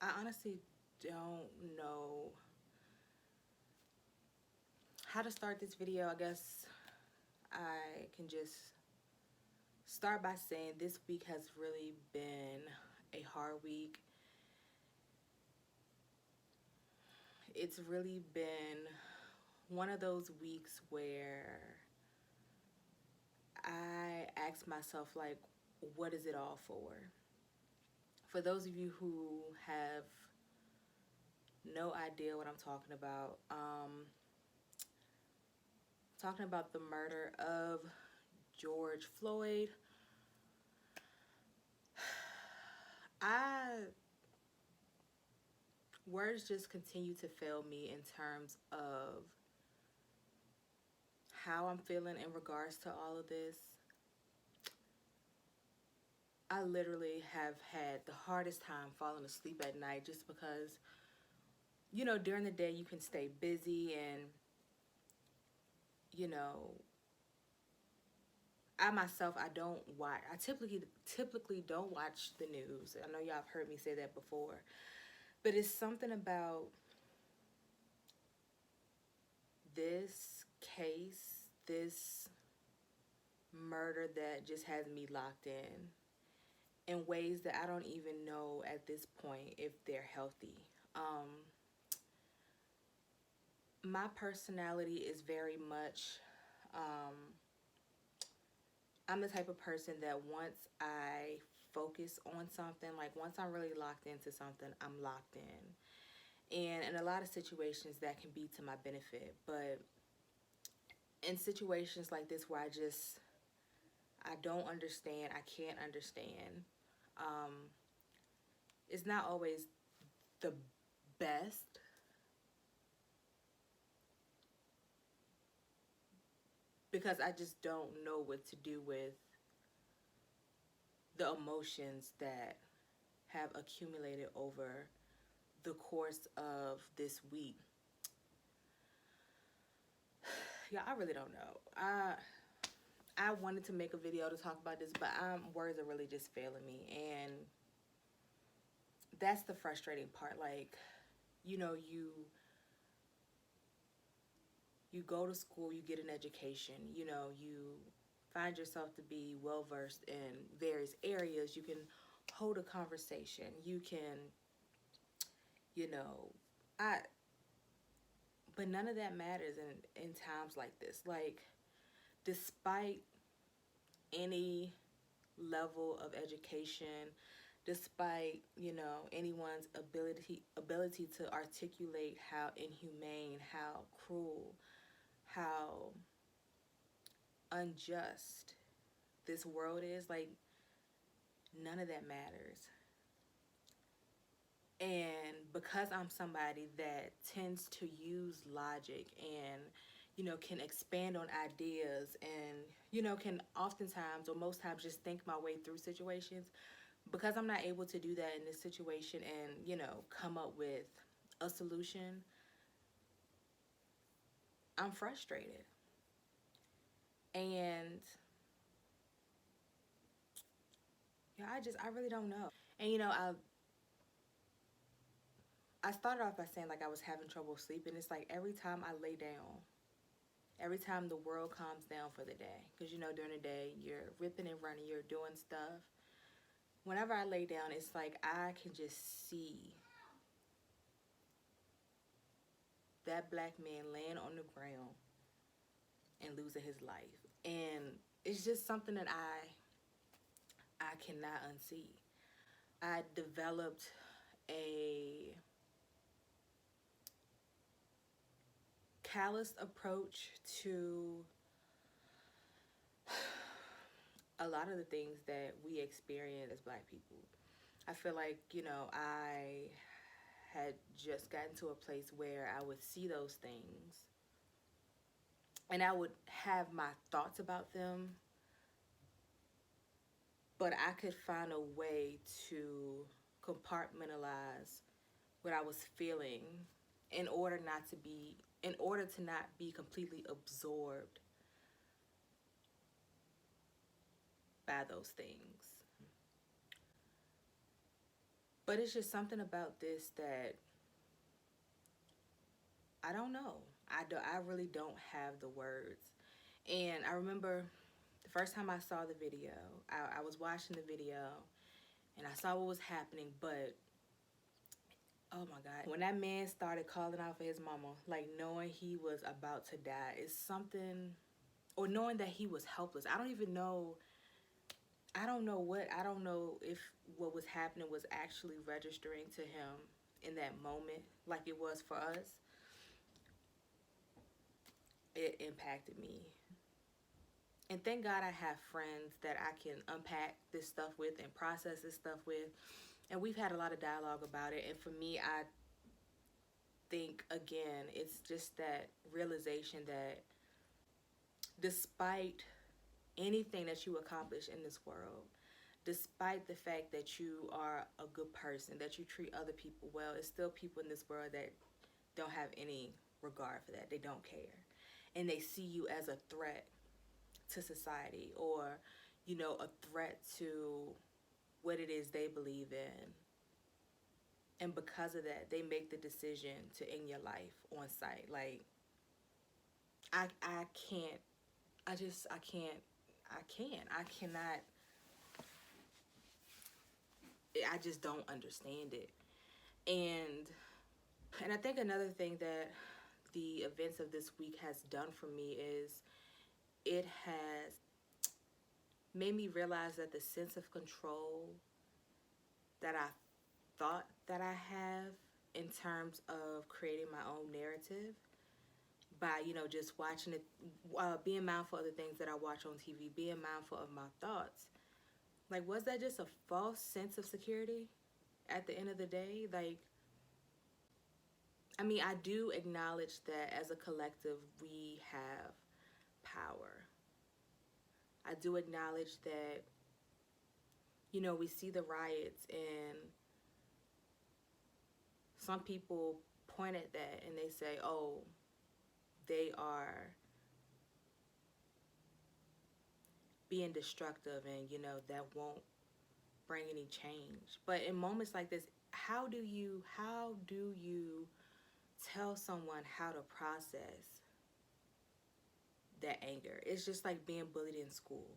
I honestly don't know how to start this video. I guess I can just start by saying this week has really been a hard week. It's really been one of those weeks where I ask myself, like, what is it all for? For those of you who have no idea what I'm talking about the murder of George Floyd. I Words just continue to fail me in terms of how I'm feeling in regards to all of this. I literally have had the hardest time falling asleep at night just because, during the day you can stay busy and, you know, I myself, I typically don't watch the news. I know y'all have heard me say that before, but it's something about this case, this murder that just has me locked in ways that I don't even know at this point if they're healthy. My personality is very much, um, I'm the type of person that once I focus on something, like once I'm really locked into something, I'm locked in. And in a lot of situations, that can be to my benefit. But in situations like this where I don't understand, I can't understand, um, it's not always the best, because I just don't know what to do with the emotions that have accumulated over the course of this week. Yeah, I really don't know. I wanted to make a video to talk about this, but words are really just failing me, and that's the frustrating part. Like, you know, you go to school, you get an education, you find yourself to be well versed in various areas. You can hold a conversation. You can, you know, I but none of that matters in times like this. Like, despite any level of education, despite, anyone's ability to articulate how inhumane, how cruel, how unjust this world is, like, none of that matters. And because I'm somebody that tends to use logic and, can expand on ideas and, can oftentimes or most times just think my way through situations, because I'm not able to do that in this situation and, come up with a solution, I'm frustrated. And yeah, I really don't know. And I started off by saying, like, I was having trouble sleeping. It's like every time I lay down, every time the world calms down for the day, because during the day you're ripping and running, you're doing stuff. Whenever I lay down, it's like I can just see that black man laying on the ground and losing his life. And it's just something that I cannot unsee. I developed a callous approach to a lot of the things that we experience as black people. I feel like, I had just gotten to a place where I would see those things and I would have my thoughts about them, but I could find a way to compartmentalize what I was feeling in order to not be completely absorbed by those things. But it's just something about this that I don't know. I really don't have the words. And I remember the first time I saw the video, I was watching the video and I saw what was happening, but oh my God. When that man started calling out for his mama, like knowing he was about to die, is something, or knowing that he was helpless. I don't even know. I don't know if what was happening was actually registering to him in that moment, like it was for us. It impacted me. And thank God I have friends that I can unpack this stuff with and process this stuff with. And we've had a lot of dialogue about it. And for me, I think, again, it's just that realization that despite anything that you accomplish in this world, despite the fact that you are a good person, that you treat other people well, it's still people in this world that don't have any regard for that. They don't care. And they see you as a threat to society, or, you know, a threat to what it is they believe in. And because of that, they make the decision to end your life on sight. Like, I can't, I can't, I cannot, I just don't understand it. And I think another thing that the events of this week has done for me is it has made me realize that the sense of control that I thought that I have in terms of creating my own narrative by, you know, just watching it, being mindful of the things that I watch on TV, being mindful of my thoughts. Like, was that just a false sense of security at the end of the day? Like, I mean, I do acknowledge that as a collective, we have power. I do acknowledge that, you know, we see the riots and some people point at that and they say, oh, they are being destructive and, you know, that won't bring any change. But in moments like this, how do you tell someone how to process that anger? It's just like being bullied in school.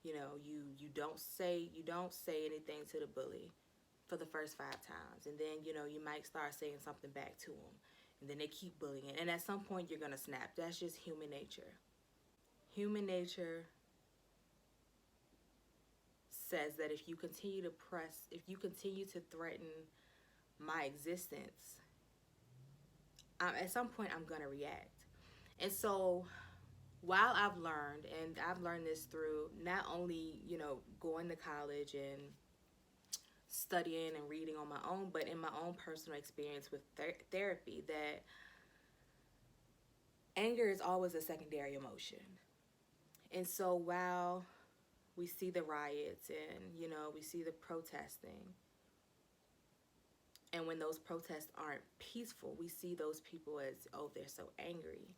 You know, you don't say anything to the bully for the first 5 times, and then, you know, you might start saying something back to them, and then they keep bullying, and at some point you're gonna snap. That's just human nature. Human nature says that if you continue to threaten my existence, at some point I'm gonna react. And so while I've learned this through not only, you know, going to college and studying and reading on my own, but in my own personal experience with therapy, that anger is always a secondary emotion. And so while we see the riots and, you know, we see the protesting, and when those protests aren't peaceful, we see those people as, oh, they're so angry.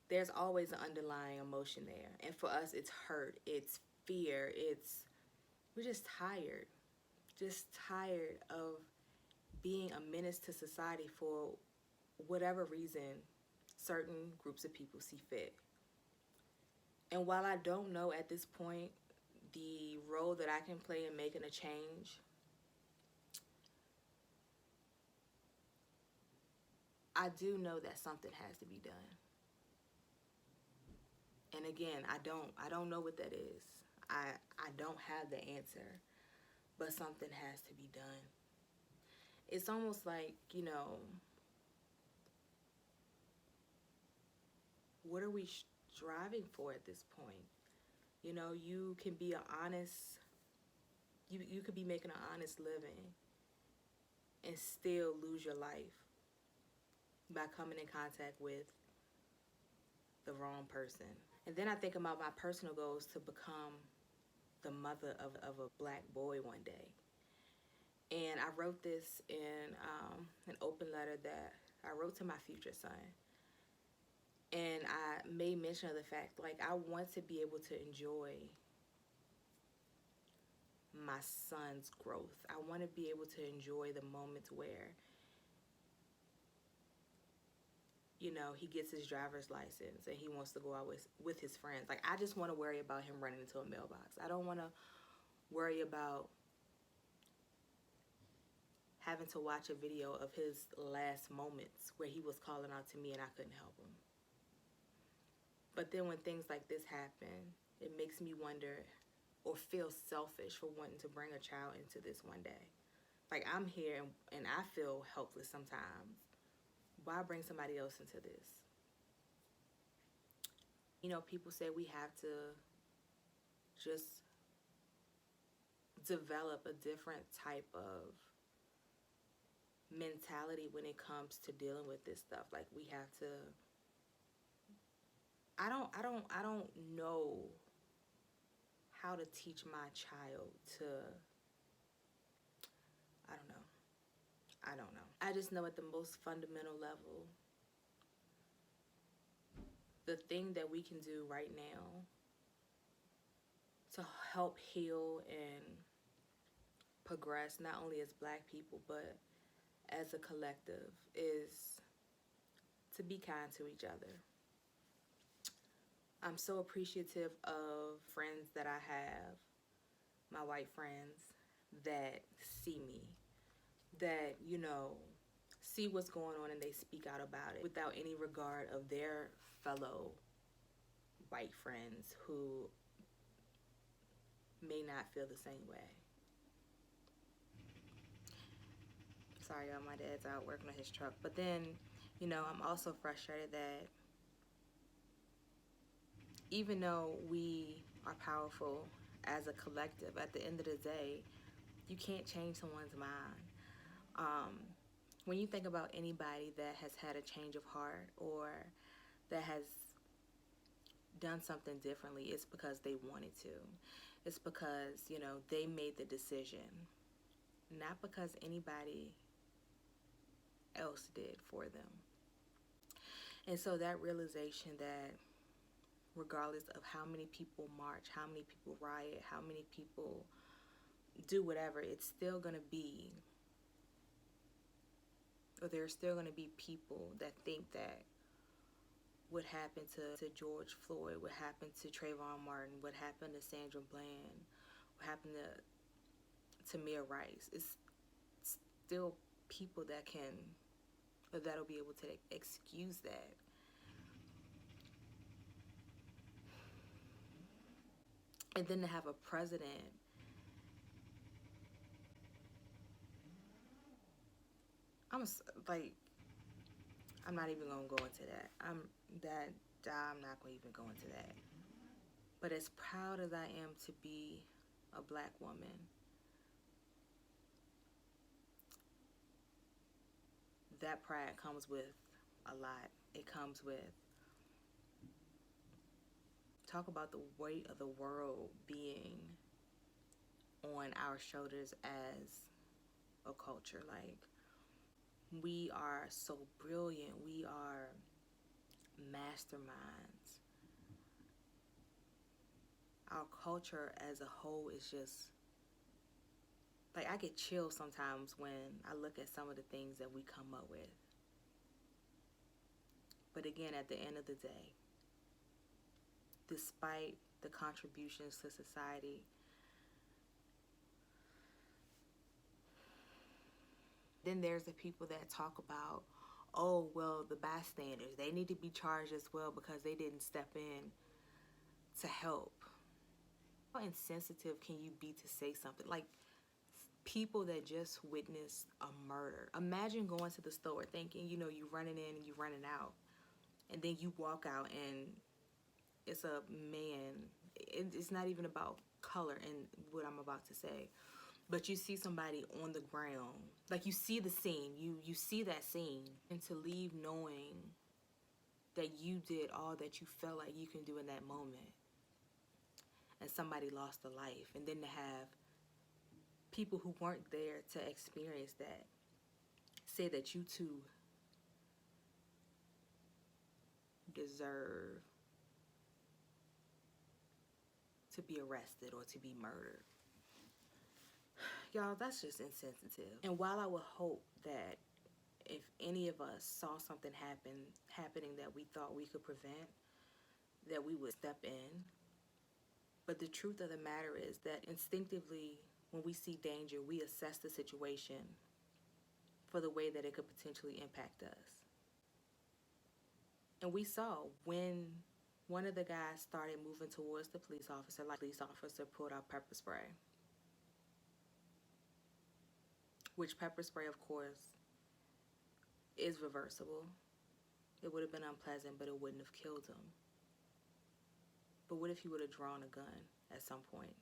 There's always an underlying emotion there. And for us, it's hurt, it's fear, we're just tired. Just tired of being a menace to society for whatever reason certain groups of people see fit. And while I don't know at this point the role that I can play in making a change, I do know that something has to be done. And again, I don't know what that is. I don't have the answer, but something has to be done. It's almost like, you know, what are we striving for at this point? You know, you can be you could be making an honest living and still lose your life by coming in contact with the wrong person. And then I think about my personal goals to become the mother of a black boy one day. And I wrote this in an open letter that I wrote to my future son. And I made mention of the fact, like, I want to be able to enjoy my son's growth. I want to be able to enjoy the moments where, you know, he gets his driver's license and he wants to go out with his friends. Like, I just want to worry about him running into a mailbox. I don't want to worry about having to watch a video of his last moments where he was calling out to me and I couldn't help him. But then when things like this happen, it makes me wonder or feel selfish for wanting to bring a child into this one day. Like, I'm here and I feel helpless sometimes. Why bring somebody else into this? You know, people say we have to just develop a different type of mentality when it comes to dealing with this stuff. Like, we have to, I don't know how to teach my child to, I don't know. I just know at the most fundamental level, the thing that we can do right now to help heal and progress, not only as Black people, but as a collective, is to be kind to each other. I'm so appreciative of friends that I have, my white friends, that see me, that, you know, see what's going on and they speak out about it without any regard of their fellow white friends who may not feel the same way. Sorry, y'all, my dad's out working on his truck. But then, you know, I'm also frustrated that even though we are powerful as a collective, at the end of the day, you can't change someone's mind. When you think about anybody that has had a change of heart or that has done something differently, it's because they wanted to. It's because, you know, they made the decision, not because anybody else did for them. And so that realization that regardless of how many people march, how many people riot, how many people do whatever, it's still going to be, or there's still going to be people that think that what happened to George Floyd, what happened to Trayvon Martin, what happened to Sandra Bland, what happened to Tamir Rice, it's still people that can, or that'll be able to excuse that. And then to have a president I'm not even gonna go into that. I'm not gonna even go into that. But as proud as I am to be a Black woman, that pride comes with a lot. It comes with, talk about the weight of the world being on our shoulders as a culture. Like, we are so brilliant. We are masterminds. Our culture as a whole is just, like, I get chills sometimes when I look at some of the things that we come up with. But again, at the end of the day, despite the contributions to society, then there's the people that talk about, oh, well, the bystanders, they need to be charged as well because they didn't step in to help. How insensitive can you be to say something? Like, people that just witnessed a murder. Imagine going to the store thinking, you know, you running in and you running out. And then you walk out and it's a man. It's not even about color and what I'm about to say. But you see somebody on the ground. Like, you see the scene. You see that scene. And to leave knowing that you did all that you felt like you can do in that moment. And somebody lost a life. And then to have people who weren't there to experience that say that you too deserve to be arrested or to be murdered. Y'all, that's just insensitive. And while I would hope that if any of us saw something happening that we thought we could prevent, that we would step in. But the truth of the matter is that instinctively, when we see danger, we assess the situation for the way that it could potentially impact us. And we saw when one of the guys started moving towards the police officer, like police officer pulled out pepper spray. Which pepper spray, of course, is reversible. It would have been unpleasant, but it wouldn't have killed him. But what if he would have drawn a gun at some point?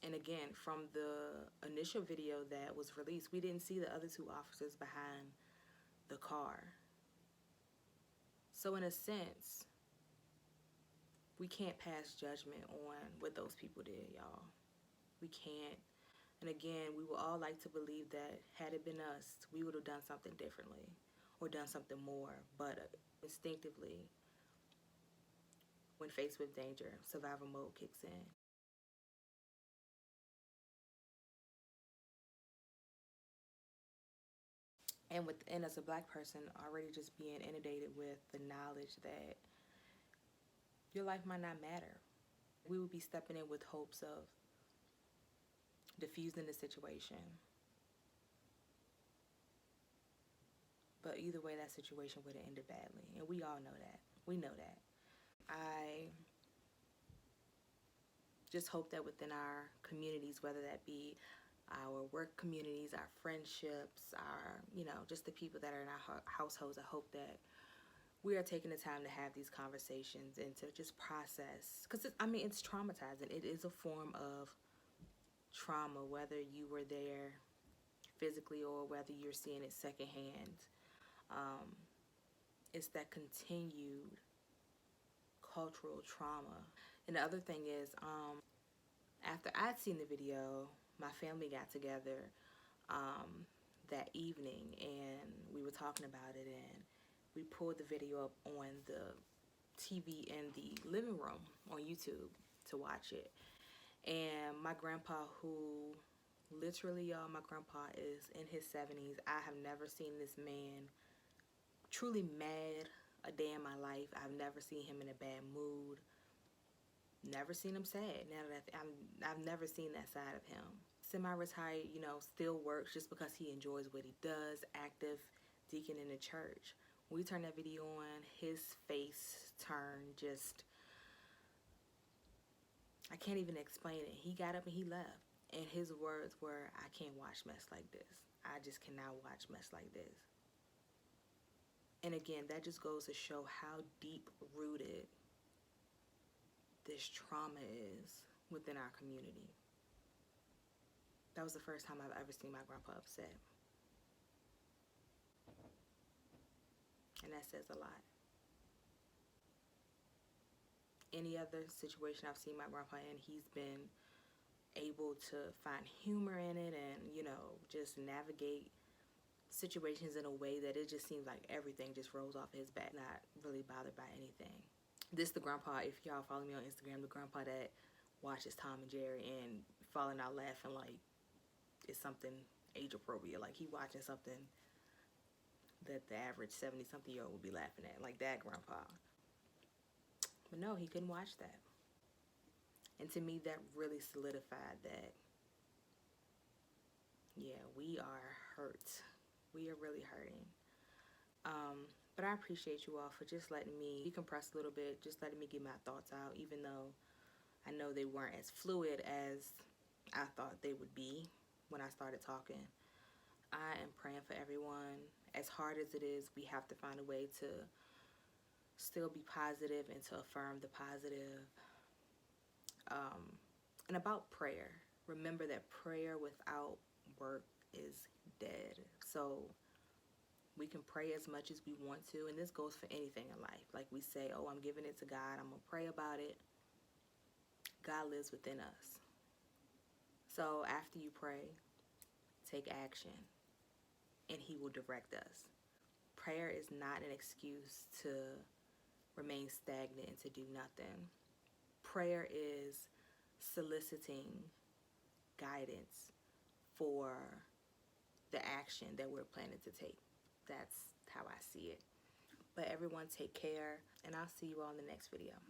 And again, from the initial video that was released, we didn't see the other two officers behind the car. So in a sense, we can't pass judgment on what those people did, y'all. We can't. And again, we would all like to believe that had it been us, we would have done something differently or done something more. But instinctively, when faced with danger, survival mode kicks in. And as a black person, already just being inundated with the knowledge that your life might not matter. We would be stepping in with hopes of diffusing the situation. But either way, that situation would have ended badly. And we all know that. We know that. I just hope that within our communities, whether that be our work communities, our friendships, our, just the people that are in our households, I hope that we are taking the time to have these conversations and to just process. Because, it's traumatizing. It is a form of trauma, whether you were there physically or whether you're seeing it secondhand. It's that continued cultural trauma. And the other thing is, after I'd seen the video, my family got together that evening and we were talking about it, and we pulled the video up on the TV in the living room on YouTube to watch it. And my grandpa, who literally, y'all, my grandpa is in his 70s. I have never seen this man truly mad a day in my life. I've never seen him in a bad mood. Never seen him sad. Now that I've never seen that side of him. Semi-retired, still works just because he enjoys what he does. Active deacon in the church. When we turned that video on, his face turned just, I can't even explain it. He got up and he left. And his words were, "I can't watch mess like this. I just cannot watch mess like this." And again, that just goes to show how deep-rooted this trauma is within our community. That was the first time I've ever seen my grandpa upset. And that says a lot. Any other situation I've seen my grandpa in, he's been able to find humor in it and, just navigate situations in a way that it just seems like everything just rolls off his back, not really bothered by anything. This the grandpa, if y'all follow me on Instagram, the grandpa that watches Tom and Jerry and falling out laughing like it's something age appropriate, like he watching something that the average 70-something-year-old would be laughing at, like that grandpa. But no, he couldn't watch that. And to me, that really solidified that, yeah, we are hurt. We are really hurting. But I appreciate you all for just letting me decompress a little bit, just letting me get my thoughts out, even though I know they weren't as fluid as I thought they would be when I started talking. I am praying for everyone. As hard as it is, we have to find a way to still be positive and to affirm the positive. And about prayer, remember that prayer without work is dead. So we can pray as much as we want to, and this goes for anything in life. Like we say, oh, I'm giving it to God, I'm going to pray about it. God lives within us. So after you pray, take action, and he will direct us. Prayer is not an excuse to remain stagnant and to do nothing. Prayer is soliciting guidance for the action that we're planning to take. That's how I see it. But everyone take care, and I'll see you all in the next video.